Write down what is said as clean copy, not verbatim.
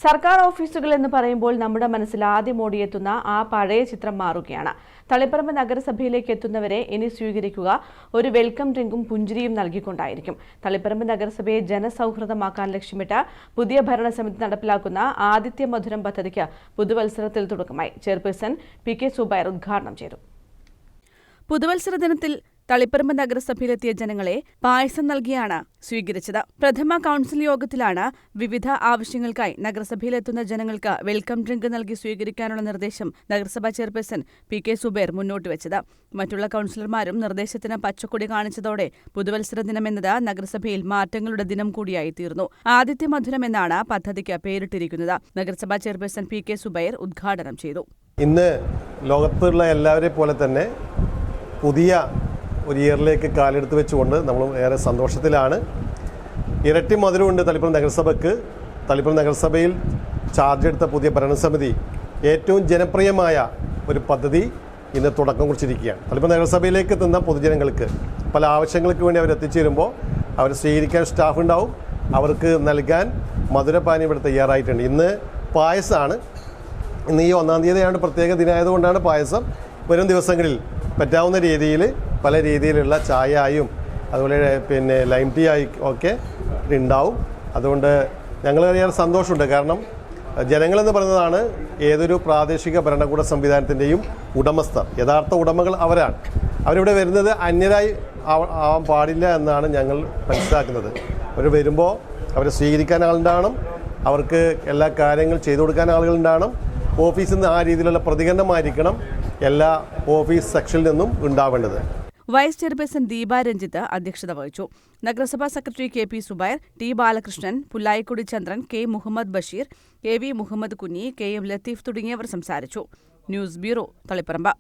സർക്കാർ ഓഫീസുകൾ എന്ന് പറയുമ്പോൾ നമ്മുടെ മനസ്സിൽ ആദ്യം ഓടിയെത്തുന്ന ആ പഴയ ചിത്രം മാറുകയാണ്. തളിപ്പറമ്പ് നഗരസഭയിലേക്ക് എത്തുന്നവരെ ഇനി സ്വീകരിക്കുക ഒരു വെൽക്കം ഡ്രിങ്കും പുഞ്ചിരിയും നൽകിക്കൊണ്ടായിരിക്കും. തളിപ്പറമ്പ് നഗരസഭയെ ജനസൗഹൃദമാക്കാൻ ലക്ഷ്യമിട്ട് പുതിയ ഭരണസമിതി നടപ്പിലാക്കുന്ന ആദിത്യ മധുരം പദ്ധതിക്ക് പുതുവത്സരത്തിൽ തുടക്കമായി. Chairperson P K. സുബൈർ ഉദ്ഘാടനം ചെയ്തു. പുതുവത്സര ദിനത്തിൽ തളിപ്പറമ്പ് നഗരസഭയിലെത്തിയ ജനങ്ങളെ പായസം നൽകിയാണ് സ്വീകരിച്ചത്. പ്രഥമ കൌൺസിൽ യോഗത്തിലാണ് വിവിധ ആവശ്യങ്ങൾക്കായി നഗരസഭയിലെത്തുന്ന ജനങ്ങൾക്ക് വെൽക്കം ഡ്രിങ്ക് നൽകി സ്വീകരിക്കാനുള്ള നിർദ്ദേശം നഗരസഭാ ചെയർപേഴ്സൺ പി.കെ. സുബൈർ മുന്നോട്ട് വെച്ചത്. മറ്റുള്ള കൌൺസിലർമാരും നിർദ്ദേശത്തിന് പച്ചക്കൊടി കാണിച്ചതോടെ പുതുവത്സര ദിനമെന്നത് നഗരസഭയിൽ മാറ്റങ്ങളുടെ ദിനം കൂടിയായി തീർന്നു. ആദിത്യ മധുരം എന്നാണ് പദ്ധതിക്ക് പേരിട്ടിരിക്കുന്നത്. നഗരസഭാ ചെയർപേഴ്സൺ പി.കെ. സുബൈർ ഉദ്ഘാടനം ചെയ്തു. ഇന്ന് ലോകത്തുള്ള എല്ലാവരെ പോലെ തന്നെ പുതിയ ഒരു ഇയറിലേക്ക് കാലെടുത്ത് വെച്ചുകൊണ്ട് നമ്മൾ ഏറെ സന്തോഷത്തിലാണ്. ഇരട്ടി മധുരമുണ്ട് തളിപ്പറമ്പ് നഗരസഭയ്ക്ക്. തളിപ്പറമ്പ് നഗരസഭയിൽ ചാർജ് എടുത്ത പുതിയ ഭരണസമിതി ഏറ്റവും ജനപ്രിയമായ ഒരു പദ്ധതി ഇന്ന് തുടക്കം കുറിച്ചിരിക്കുകയാണ്. തളിപ്പറമ്പ് നഗരസഭയിലേക്ക് എത്തുന്ന പൊതുജനങ്ങൾക്ക് പല ആവശ്യങ്ങൾക്ക് വേണ്ടി അവർ എത്തിച്ചേരുമ്പോൾ അവർ സ്വീകരിക്കാൻ സ്റ്റാഫ് ഉണ്ടാവും. അവർക്ക് നൽകാൻ മധുരപാനീയം ഇവിടെ തയ്യാറായിട്ടുണ്ട്. ഇന്ന് പായസമാണ്. ഇന്ന് ഈ 1-ാം തീയതിയാണ് പ്രത്യേക ദിനമായതുകൊണ്ടാണ് പായസം. വരും ദിവസങ്ങളിൽ പറ്റാവുന്ന രീതിയിൽ പല രീതിയിലുള്ള ചായയും അതുപോലെ ലൈം ടീ ആയി ഒക്കെ ഉണ്ടാവും. അതുകൊണ്ട് ഞങ്ങൾ ഏറെ സന്തോഷമുണ്ട്. കാരണം ജനങ്ങളെന്ന് പറയുന്നതാണ് ഏതൊരു പ്രാദേശിക ഭരണകൂട സംവിധാനത്തിൻ്റെയും ഉടമസ്ഥർ. യഥാർത്ഥ ഉടമകൾ അവരാണ്. അവരിവിടെ വരുന്നത് അന്യരായി ആവാൻ പാടില്ല എന്നാണ് ഞങ്ങൾ മനസ്സിലാക്കുന്നത്. അവർ വരുമ്പോൾ അവരെ സ്വീകരിക്കാൻ ആളുണ്ടാവണം. അവർക്ക് എല്ലാ കാര്യങ്ങൾ ചെയ്തു കൊടുക്കാൻ ആളുകളുണ്ടാവണം. ഓഫീസിൽ നിന്ന് ആ രീതിയിലുള്ള പ്രതികരണമായിരിക്കണം എല്ലാ ഓഫീസ് സെക്ഷനിൽ നിന്നും ഉണ്ടാവേണ്ടത്. വൈസ് ചെയർപേഴ്സൺ ദീപ രഞ്ജിത്ത് അധ്യക്ഷത വഹിച്ചു. നഗരസഭാ secretary K P. Subair, T. Balakrishnan, Pullayikkudi Chandran, K. Muhammad Basheer, K V. Muhammad Kunhi, K M. Latheef തുടങ്ങിയവർ സംസാരിച്ചു. News bureau, Taliparamba.